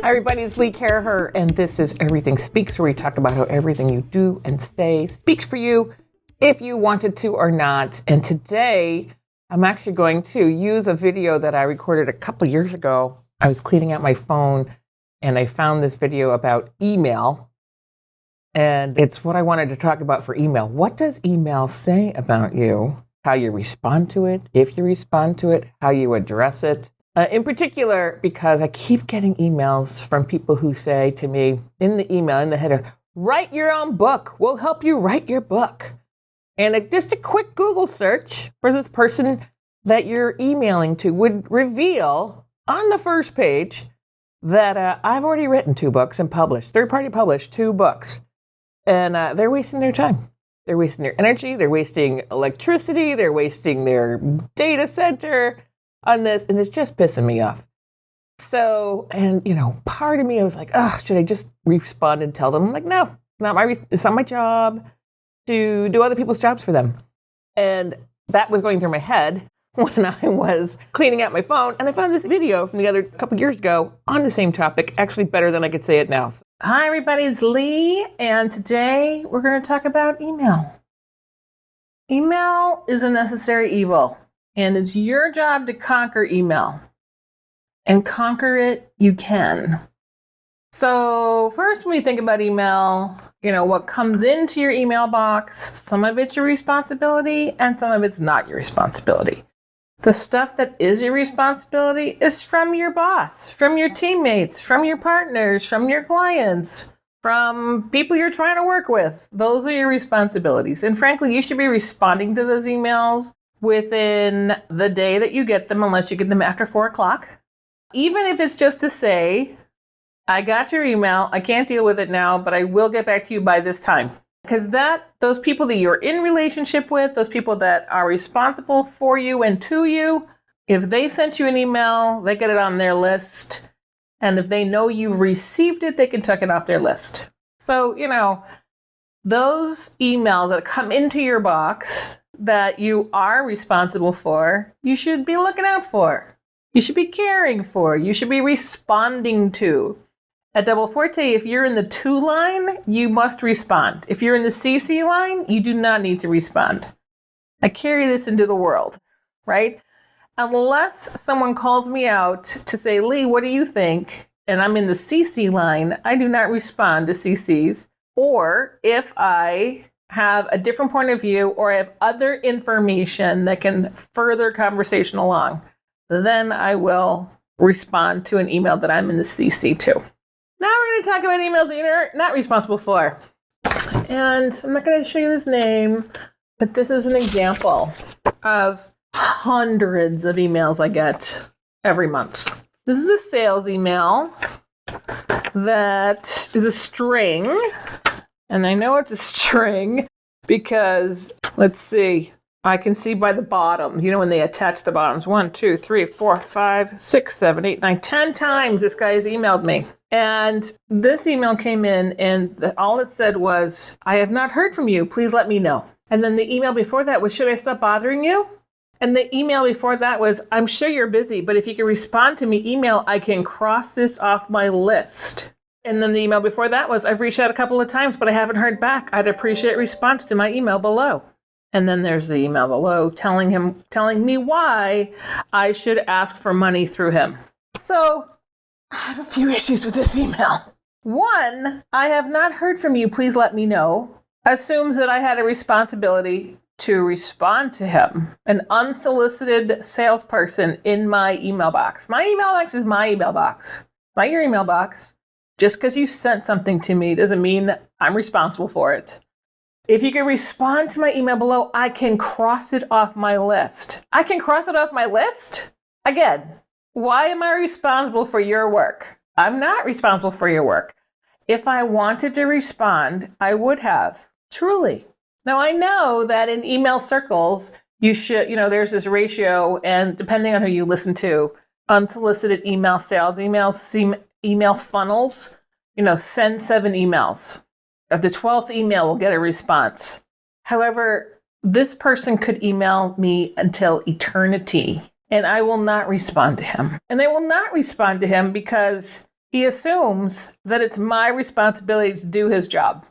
Hi everybody, it's Lee Caraher, and this is Everything Speaks, where we talk about how everything you do and say speaks for you, if you wanted to or not. And today, I'm actually going to use a video that I recorded a couple years ago. I was cleaning out my phone, and I found this video about email, and it's what I wanted to talk about for email. What does email say about you? How you respond to it, if you respond to it, how you address it. In particular, because I keep getting emails from people who say to me in the email, in the header, write your own book. We'll help you write your book. And just a quick Google search for this person that you're emailing to would reveal on the first page that I've already written 2 books and published, third-party published 2 books. And they're wasting their time. They're wasting their energy. They're wasting electricity. They're wasting their data center on this, and it's just pissing me off. So, and part of me, I was like, oh, should I just respond and tell them? I'm like, no, it's not my job to do other people's jobs for them. And that was going through my head when I was cleaning out my phone, and I found this video from the other couple years ago on the same topic, actually better than I could say it now. Hi, everybody, it's Lee, and today we're going to talk about email. Email is a necessary evil. And it's your job to conquer email. And conquer it, you can. So first, when you think about email, what comes into your email box, some of it's your responsibility and some of it's not your responsibility. The stuff that is your responsibility is from your boss, from your teammates, from your partners, from your clients, from people you're trying to work with. Those are your responsibilities. And frankly, you should be responding to those emails within the day that you get them, unless you get them after 4 o'clock. Even if it's just to say, I got your email, I can't deal with it now, but I will get back to you by this time. Because those people that you're in relationship with, those people that are responsible for you and to you, if they sent you an email, they get it on their list. And if they know you've received it, they can check it off their list. So, those emails that come into your box that you are responsible for, you should be looking out for. You should be caring for. You should be responding to. At Double Forte, if you're in the to line, you must respond. If you're in the CC line, you do not need to respond. I carry this into the world, right? Unless someone calls me out to say, Lee, what do you think? And I'm in the CC line, I do not respond to CCs. Or if I have a different point of view or I have other information that can further conversation along, then I will respond to an email that I'm in the CC to. Now we're going to talk about emails that you're not responsible for. And I'm not going to show you this name, but this is an example of hundreds of emails I get every month. This is a sales email that is a string. And I know it's a string because, let's see, I can see by the bottom, when they attach the bottoms, 1, 2, 3, 4, 5, 6, 7, 8, 9, 10 times this guy has emailed me. And this email came in and all it said was, I have not heard from you. Please let me know. And then the email before that was, should I stop bothering you? And the email before that was, I'm sure you're busy, but if you can respond to me email, I can cross this off my list. And then the email before that was, I've reached out a couple of times, but I haven't heard back. I'd appreciate a response to my email below. And then there's the email below telling me why I should ask for money through him. So I have a few issues with this email. One, I have not heard from you. Please let me know. Assumes that I had a responsibility to respond to him, an unsolicited salesperson in my email box. My email box is my email box, not your email box. Just because you sent something to me doesn't mean that I'm responsible for it. If you can respond to my email below, I can cross it off my list. I can cross it off my list? Again, why am I responsible for your work? I'm not responsible for your work. If I wanted to respond, I would have, truly. Now, I know that in email circles, you should, there's this ratio, and depending on who you listen to, unsolicited email sales emails, email funnels, send 7 emails. At the 12th email, we'll get a response. However, this person could email me until eternity and I will not respond to him. And I will not respond to him because he assumes that it's my responsibility to do his job.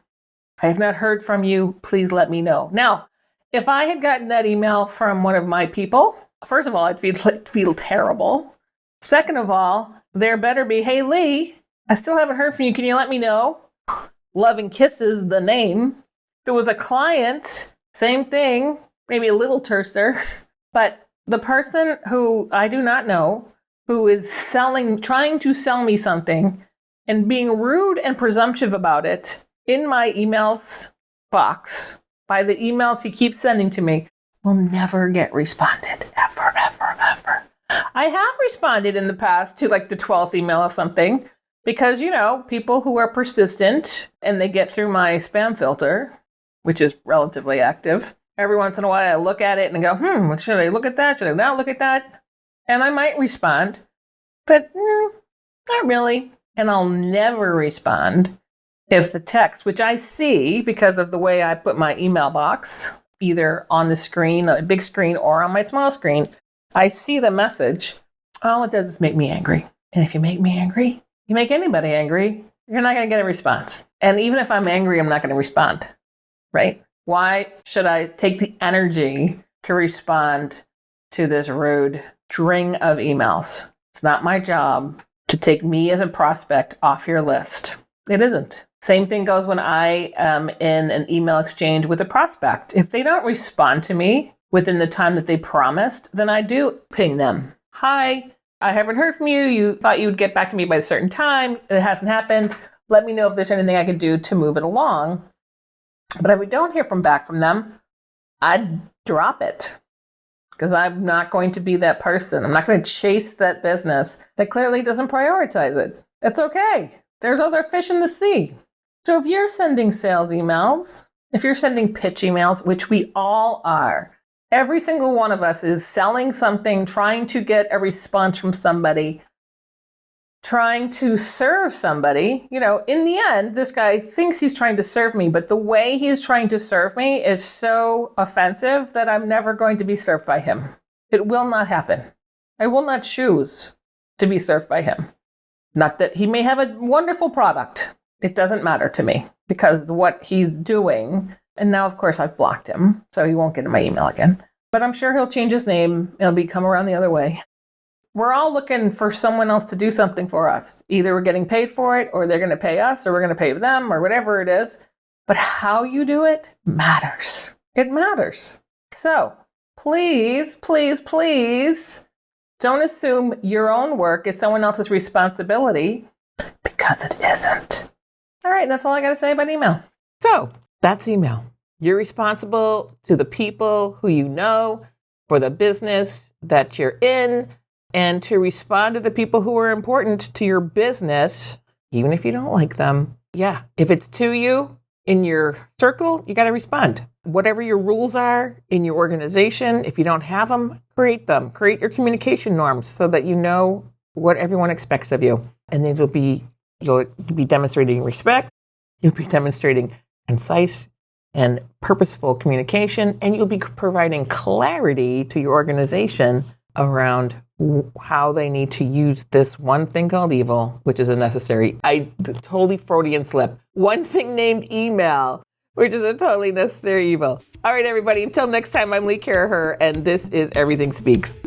I have not heard from you. Please let me know. Now, if I had gotten that email from one of my people, first of all, I'd feel terrible. Second of all, there better be, hey, Lee, I still haven't heard from you. Can you let me know? Love and Kisses, the name. If it was a client, same thing, maybe a little terser, but the person who I do not know, who is trying to sell me something and being rude and presumptive about it in my emails box by the emails he keeps sending to me will never get responded, ever, ever, ever. I have responded in the past to like the 12th email of something because, people who are persistent and they get through my spam filter, which is relatively active. Every once in a while I look at it and go, should I look at that? Should I not look at that? And I might respond, but not really. And I'll never respond if the text, which I see because of the way I put my email box, either on the screen, a big screen, or on my small screen, I see the message. All it does is make me angry. And if you make me angry, you make anybody angry, you're not going to get a response. And even if I'm angry, I'm not going to respond, right? Why should I take the energy to respond to this rude string of emails? It's not my job to take me as a prospect off your list. It isn't. Same thing goes when I am in an email exchange with a prospect. If they don't respond to me within the time that they promised, then I do ping them. Hi, I haven't heard from you. You thought you would get back to me by a certain time. It hasn't happened. Let me know if there's anything I could do to move it along. But if we don't hear back from them, I'd drop it because I'm not going to be that person. I'm not going to chase that business that clearly doesn't prioritize it. It's okay. There's other fish in the sea. So if you're sending sales emails, if you're sending pitch emails, which we all are, every single one of us is selling something, trying to get a response from somebody, trying to serve somebody. In the end, this guy thinks he's trying to serve me, but the way he's trying to serve me is so offensive that I'm never going to be served by him. It will not happen. I will not choose to be served by him. Not that he may have a wonderful product. It doesn't matter to me because what he's doing, and now, of course, I've blocked him, so he won't get in my email again. But I'm sure he'll change his name. It'll come around the other way. We're all looking for someone else to do something for us. Either we're getting paid for it, or they're going to pay us, or we're going to pay them, or whatever it is. But how you do it matters. It matters. So please, please, please don't assume your own work is someone else's responsibility because it isn't. All right, that's all I got to say about email. So that's email. You're responsible to the people who you know, for the business that you're in, and to respond to the people who are important to your business, even if you don't like them. Yeah, if it's to you in your circle, you got to respond. Whatever your rules are in your organization, if you don't have them, create them. Create your communication norms so that you know what everyone expects of you. And then you'll be demonstrating respect. You'll be demonstrating concise and purposeful communication, and you'll be providing clarity to your organization around how they need to use this one thing called evil, which is a necessary, totally Freudian slip, one thing named email, which is a totally necessary evil. All right, everybody, until next time, I'm Lee Caraher, and this is Everything Speaks.